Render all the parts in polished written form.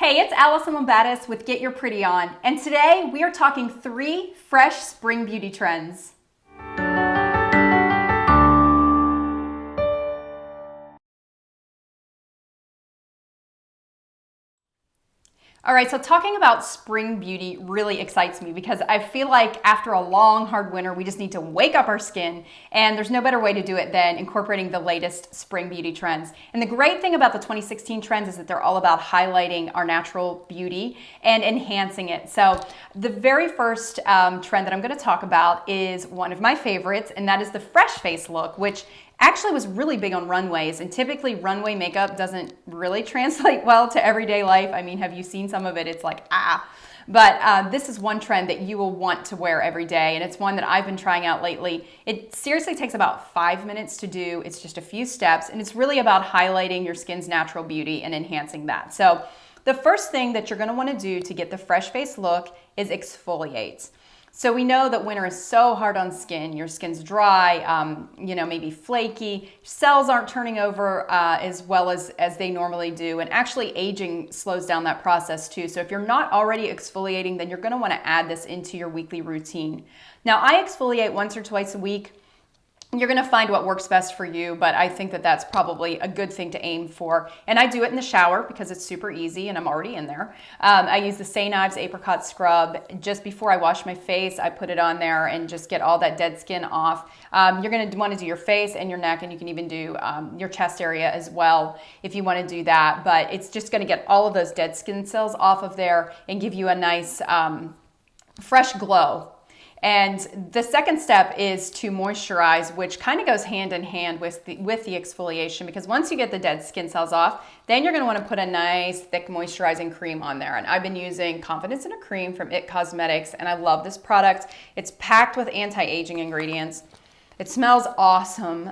Hey, it's Alison Lumbatis with Get Your Pretty On, and today we are talking 3 fresh spring beauty trends. All right, so talking about spring beauty really excites me because I feel like after a long, hard winter, we just need to wake up our skin, and there's no better way to do it than incorporating the latest spring beauty trends. And the great thing about the 2016 trends is that they're all about highlighting our natural beauty and enhancing it. So the very first trend that I'm going to talk about is one of my favorites, and that is the fresh face look, which actually was really big on runways, and typically runway makeup doesn't really translate well to everyday life. I mean, have you seen some of it? It's like, But this is one trend that you will want to wear every day, and it's one that I've been trying out lately. It seriously takes about 5 minutes to do. It's just a few steps, and it's really about highlighting your skin's natural beauty and enhancing that. So the first thing that you're gonna wanna do to get the fresh face look is exfoliate. So we know that winter is so hard on skin. Your skin's dry, maybe flaky. Cells aren't turning over as well as they normally do. And actually aging slows down that process too. So if you're not already exfoliating, then you're gonna wanna add this into your weekly routine. Now I exfoliate once or twice a week. You're gonna find what works best for you, but I think that that's probably a good thing to aim for. And I do it in the shower because it's super easy and I'm already in there. I use the St. Ives Apricot Scrub. Just before I wash my face, I put it on there and just get all that dead skin off. You're gonna wanna do your face and your neck, and you can even do your chest area as well if you wanna do that. But it's just gonna get all of those dead skin cells off of there and give you a nice fresh glow. And the second step is to moisturize, which kind of goes hand in hand with the exfoliation, because once you get the dead skin cells off, then you're going to want to put a nice thick moisturizing cream on there. And I've been using Confidence in a Cream from IT Cosmetics, and I love this product. It's packed with anti-aging ingredients. It smells awesome.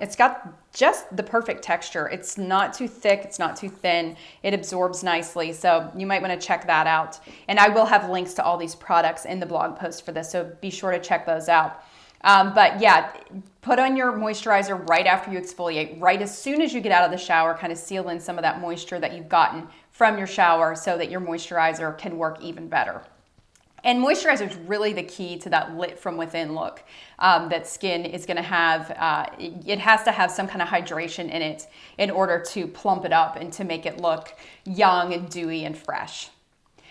It's got just the perfect texture. It's not too thick, it's not too thin. It absorbs nicely, so you might want to check that out. And I will have links to all these products in the blog post for this, so be sure to check those out. But yeah, put on your moisturizer right after you exfoliate, right as soon as you get out of the shower, kind of seal in some of that moisture that you've gotten from your shower so that your moisturizer can work even better. And moisturizer is really the key to that lit from within look that skin is going to have. It has to have some kind of hydration in it in order to plump it up and to make it look young and dewy and fresh.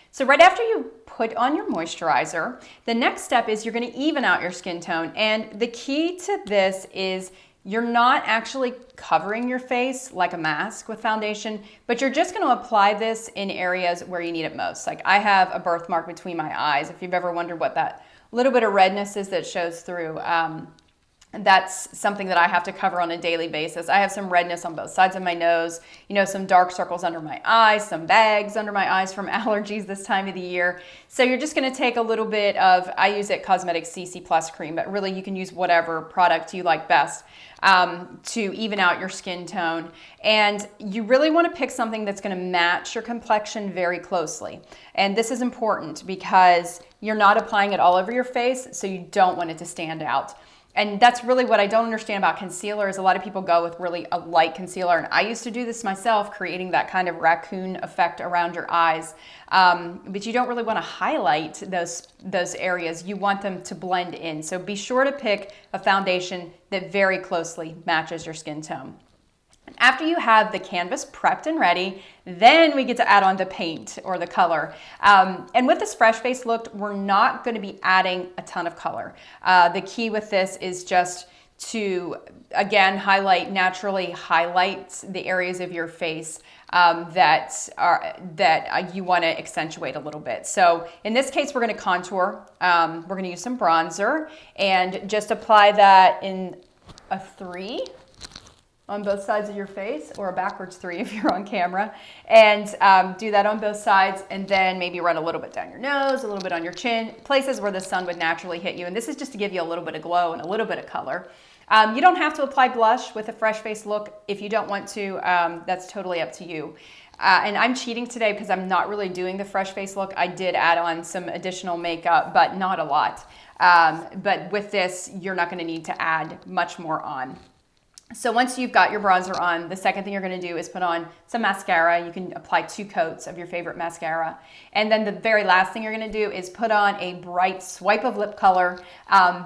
So right after you put on your moisturizer, the next step is you're going to even out your skin tone. And the key to this is you're not actually covering your face like a mask with foundation, but you're just going to apply this in areas where you need it most. Like I have a birthmark between my eyes. If you've ever wondered what that little bit of redness is that shows through, that's something that I have to cover on a daily basis. I have some redness on both sides of my nose, some dark circles under my eyes, some bags under my eyes from allergies this time of the year. So you're just going to take a little bit of, I use IT Cosmetics CC Plus cream, but really you can use whatever product you like best to even out your skin tone. And you really want to pick something that's going to match your complexion very closely. And this is important because you're not applying it all over your face, so you don't want it to stand out. And that's really what I don't understand about concealer is a lot of people go with really a light concealer. And I used to do this myself, creating that kind of raccoon effect around your eyes. But you don't really want to highlight those areas. You want them to blend in. So be sure to pick a foundation that very closely matches your skin tone. After you have the canvas prepped and ready, then we get to add on the paint or the color. And with this fresh face look, we're not going to be adding a ton of color. The key with this is just to, again, naturally highlight the areas of your face that you want to accentuate a little bit. So in this case, we're going to contour. We're going to use some bronzer and just apply that in a 3 on both sides of your face, or a backwards 3 if you're on camera, and do that on both sides, and then maybe run a little bit down your nose, a little bit on your chin, places where the sun would naturally hit you. And this is just to give you a little bit of glow and a little bit of color. You don't have to apply blush with a fresh face look if you don't want to. That's totally up to you. And I'm cheating today because I'm not really doing the fresh face look. I did add on some additional makeup, but not a lot. But with this, you're not going to need to add much more on. So once you've got your bronzer on, the second thing you're going to do is put on some mascara. You can apply 2 coats of your favorite mascara. And then the very last thing you're going to do is put on a bright swipe of lip color.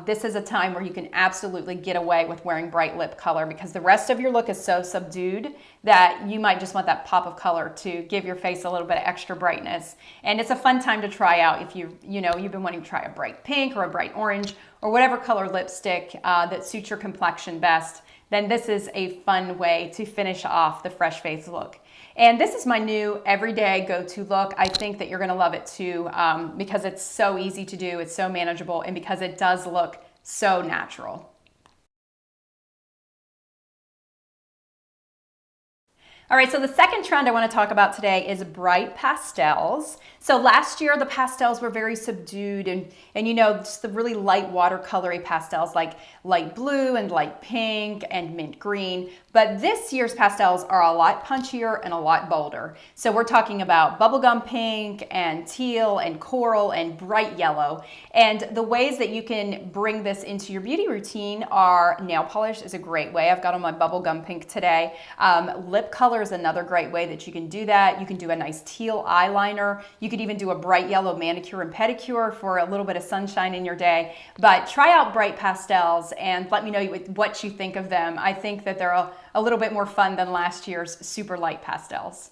This is a time where you can absolutely get away with wearing bright lip color because the rest of your look is so subdued that you might just want that pop of color to give your face a little bit of extra brightness. And it's a fun time to try out if you've been wanting to try a bright pink or a bright orange or whatever color lipstick that suits your complexion best. Then this is a fun way to finish off the fresh face look. And this is my new everyday go-to look. I think that you're gonna love it too because it's so easy to do, it's so manageable, and because it does look so natural. All right, so the second trend I want to talk about today is bright pastels. So last year the pastels were very subdued and just the really light watercolory pastels like light blue and light pink and mint green. But this year's pastels are a lot punchier and a lot bolder. So we're talking about bubblegum pink and teal and coral and bright yellow. And the ways that you can bring this into your beauty routine are nail polish is a great way. I've got on my bubblegum pink today. Lip color is another great way that you can do that. You can do a nice teal eyeliner. You could even do a bright yellow manicure and pedicure for a little bit of sunshine in your day. But try out bright pastels and let me know what you think of them. I think that they're a little bit more fun than last year's super light pastels.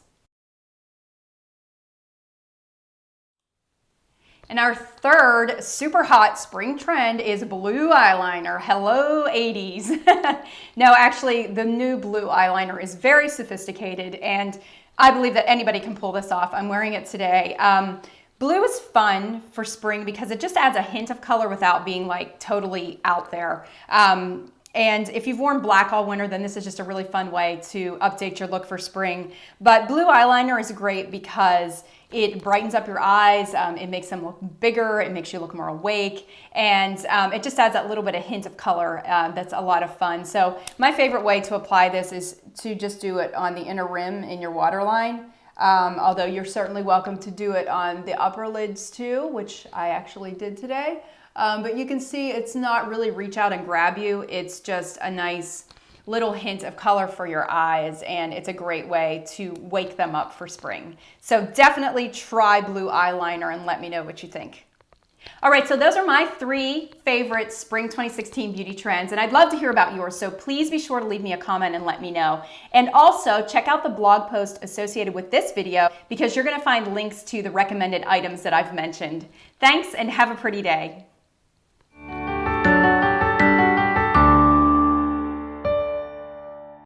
And our third super hot spring trend is blue eyeliner. Hello, 80s. No, actually, the new blue eyeliner is very sophisticated, and I believe that anybody can pull this off. I'm wearing it today. Blue is fun for spring because it just adds a hint of color without being like totally out there. And if you've worn black all winter, then this is just a really fun way to update your look for spring. But blue eyeliner is great because it brightens up your eyes, it makes them look bigger, it makes you look more awake, and it just adds that little bit of hint of color that's a lot of fun. So my favorite way to apply this is to just do it on the inner rim in your waterline, although you're certainly welcome to do it on the upper lids too, which I actually did today. But you can see it's not really reach out and grab you, it's just a nice little hint of color for your eyes, and it's a great way to wake them up for spring. So definitely try blue eyeliner and let me know what you think. All right, so those are my 3 favorite spring 2016 beauty trends, and I'd love to hear about yours, so please be sure to leave me a comment and let me know. And also check out the blog post associated with this video because you're gonna find links to the recommended items that I've mentioned. Thanks and have a pretty day.